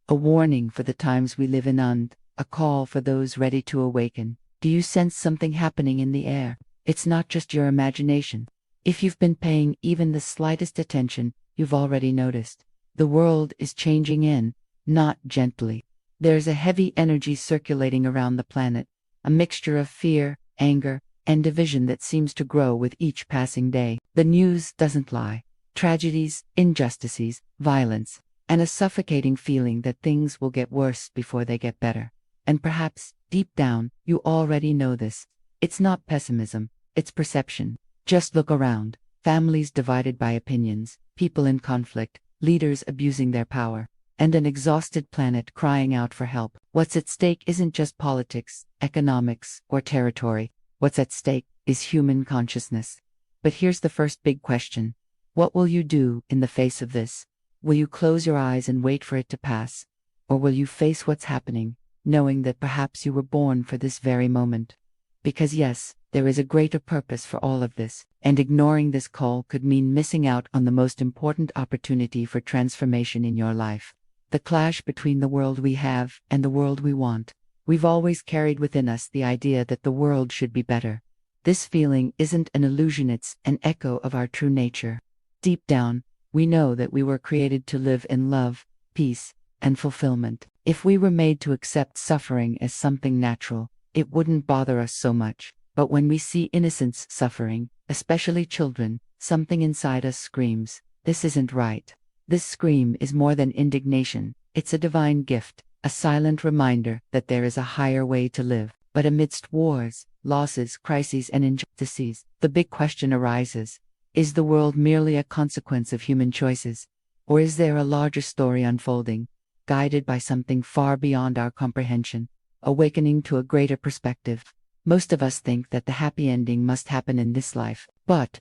a warning for the times we live in and a call for those ready to awaken. Do you sense something happening in the air? It's not just your imagination. If you've been paying even the slightest attention, you've already noticed. The world is changing not gently. There's a heavy energy circulating around the planet, a mixture of fear, anger, and division that seems to grow with each passing day. The news doesn't lie. Tragedies, injustices, violence, and a suffocating feeling that things will get worse before they get better. And perhaps, deep down, you already know this. It's not pessimism, it's perception. Just look around. Families divided by opinions, people in conflict, leaders abusing their power, and an exhausted planet crying out for help. What's at stake isn't just politics, economics, or territory. What's at stake is human consciousness. But here's the first big question. What will you do in the face of this? Will you close your eyes and wait for it to pass? Or will you face what's happening, knowing that perhaps you were born for this very moment? Because yes, there is a greater purpose for all of this, and ignoring this call could mean missing out on the most important opportunity for transformation in your life. The clash between the world we have and the world we want. We've always carried within us the idea that the world should be better. This feeling isn't an illusion, it's an echo of our true nature. Deep down, we know that we were created to live in love, peace, and fulfillment. If we were made to accept suffering as something natural, it wouldn't bother us so much. But when we see innocents suffering, especially children, something inside us screams, "This isn't right." This scream is more than indignation, it's a divine gift, a silent reminder that there is a higher way to live. But amidst wars, losses, crises, and injustices, the big question arises. Is the world merely a consequence of human choices? Or is there a larger story unfolding, guided by something far beyond our comprehension, awakening to a greater perspective? Most of us think that the happy ending must happen in this life, but,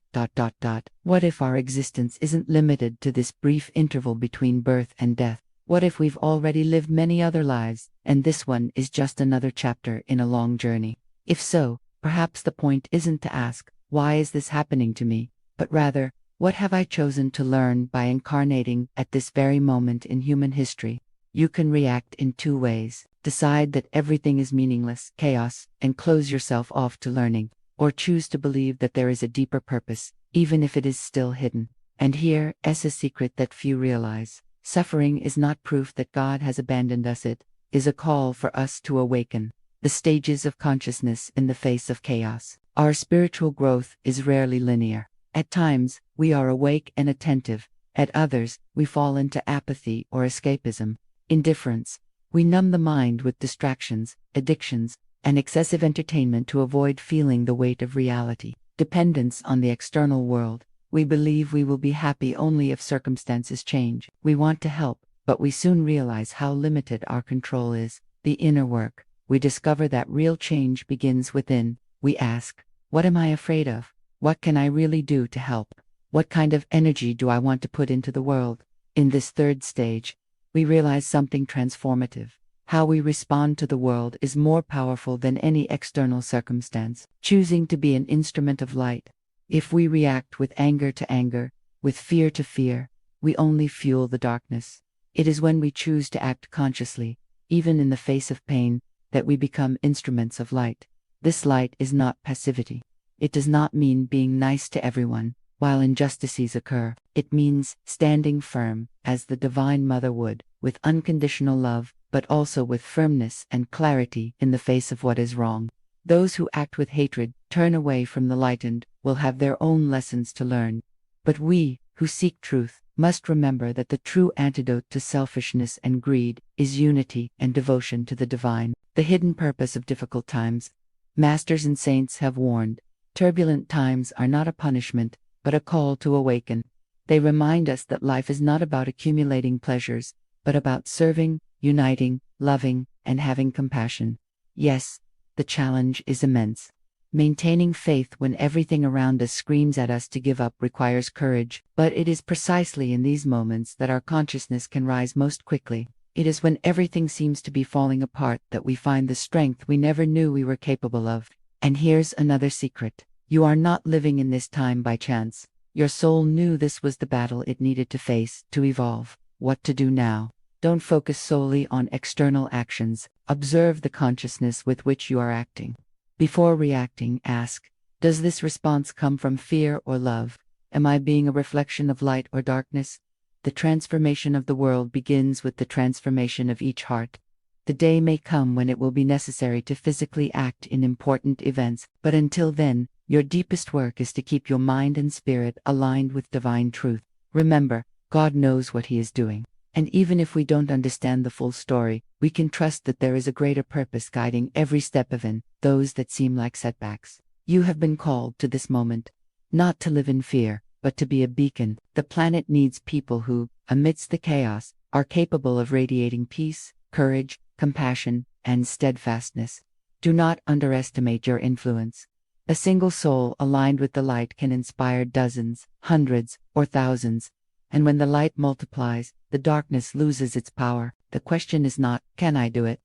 what if our existence isn't limited to this brief interval between birth and death? What if we've already lived many other lives, and this one is just another chapter in a long journey? If so, perhaps the point isn't to ask, "Why is this happening to me?" but rather, "What have I chosen to learn by incarnating at this very moment in human history?" You can react in two ways. Decide that everything is meaningless, chaos, and close yourself off to learning, or choose to believe that there is a deeper purpose, even if it is still hidden. And here is a secret that few realize. Suffering is not proof that God has abandoned us, it is a call for us to awaken. The stages of consciousness in the face of chaos. Our spiritual growth is rarely linear. At times, we are awake and attentive. At others, we fall into apathy or escapism, indifference. We numb the mind with distractions, addictions, and excessive entertainment to avoid feeling the weight of reality. Dependence on the external world. We believe we will be happy only if circumstances change. We want to help, but we soon realize how limited our control is. The inner work. We discover that real change begins within. We ask, what am I afraid of? What can I really do to help? What kind of energy do I want to put into the world? In this third stage, we realize something transformative. How we respond to the world is more powerful than any external circumstance. Choosing to be an instrument of light. If we react with anger to anger, with fear to fear, we only fuel the darkness. It is when we choose to act consciously, even in the face of pain, that we become instruments of light. This light is not passivity. It does not mean being nice to everyone while injustices occur. It means standing firm, as the Divine Mother would, with unconditional love, but also with firmness and clarity in the face of what is wrong. Those who act with hatred, turn away from the light and will have their own lessons to learn. But we, who seek truth, must remember that the true antidote to selfishness and greed is unity and devotion to the divine. The hidden purpose of difficult times. Masters and saints have warned, turbulent times are not a punishment, but a call to awaken. They remind us that life is not about accumulating pleasures, but about serving, uniting, loving, and having compassion. Yes, the challenge is immense. Maintaining faith when everything around us screams at us to give up requires courage, but it is precisely in these moments that our consciousness can rise most quickly. It is when everything seems to be falling apart that we find the strength we never knew we were capable of. And here's another secret. You are not living in this time by chance. Your soul knew this was the battle it needed to face, to evolve. What to do now? Don't focus solely on external actions. Observe the consciousness with which you are acting. Before reacting, ask, does this response come from fear or love? Am I being a reflection of light or darkness? The transformation of the world begins with the transformation of each heart. The day may come when it will be necessary to physically act in important events, but until then, your deepest work is to keep your mind and spirit aligned with divine truth. Remember, God knows what He is doing. And even if we don't understand the full story, we can trust that there is a greater purpose guiding every step of it, those that seem like setbacks. You have been called to this moment, not to live in fear, but to be a beacon. The planet needs people who, amidst the chaos, are capable of radiating peace, courage, compassion, and steadfastness. Do not underestimate your influence. A single soul aligned with the light can inspire dozens, hundreds, or thousands. And when the light multiplies, the darkness loses its power. The question is not, can I do it?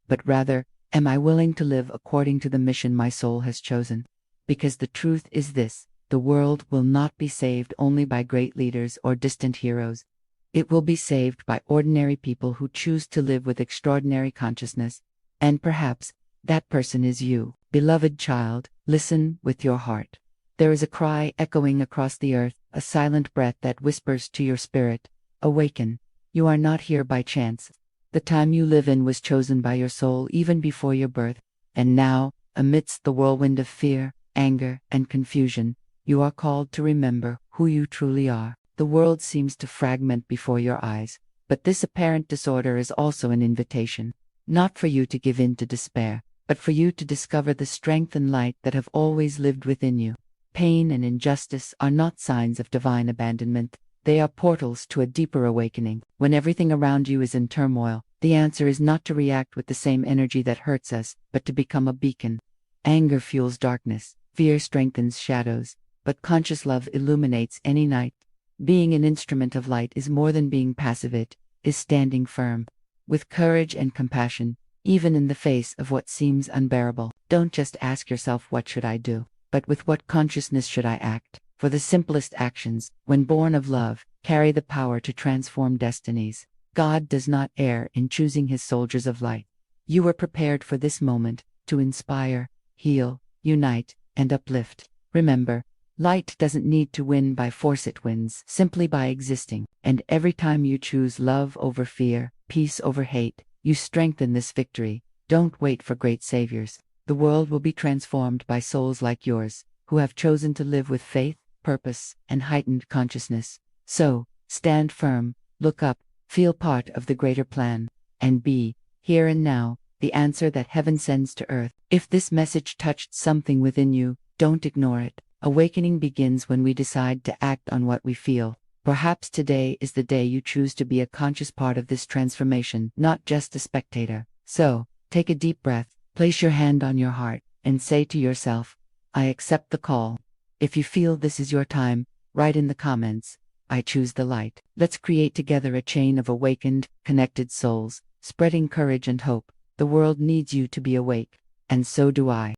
But rather, am I willing to live according to the mission my soul has chosen? Because the truth is this, the world will not be saved only by great leaders or distant heroes. It will be saved by ordinary people who choose to live with extraordinary consciousness. And perhaps, that person is you. Beloved child, listen with your heart. There is a cry echoing across the earth, a silent breath that whispers to your spirit, awaken. You are not here by chance. The time you live in was chosen by your soul even before your birth. And now, amidst the whirlwind of fear, anger, and confusion, you are called to remember who you truly are. The world seems to fragment before your eyes, but this apparent disorder is also an invitation, not for you to give in to despair, but for you to discover the strength and light that have always lived within you. Pain and injustice are not signs of divine abandonment, they are portals to a deeper awakening. When everything around you is in turmoil, the answer is not to react with the same energy that hurts us, but to become a beacon. Anger fuels darkness, fear strengthens shadows, but conscious love illuminates any night. Being an instrument of light is more than being passive, it is standing firm, with courage and compassion, even in the face of what seems unbearable. Don't just ask yourself, what should I do? But with what consciousness should I act? For the simplest actions, when born of love, carry the power to transform destinies. God does not err in choosing His soldiers of light. You were prepared for this moment, to inspire, heal, unite, and uplift. Remember, light doesn't need to win by force, it wins simply by existing. And every time you choose love over fear, peace over hate, you strengthen this victory. Don't wait for great saviors. The world will be transformed by souls like yours, who have chosen to live with faith, purpose, and heightened consciousness. So, stand firm, look up, feel part of the greater plan, and be, here and now, the answer that heaven sends to earth. If this message touched something within you, don't ignore it. Awakening begins when we decide to act on what we feel. Perhaps today is the day you choose to be a conscious part of this transformation, not just a spectator. So, take a deep breath, place your hand on your heart, and say to yourself, I accept the call. If you feel this is your time, write in the comments, I choose the light. Let's create together a chain of awakened, connected souls, spreading courage and hope. The world needs you to be awake, and so do I.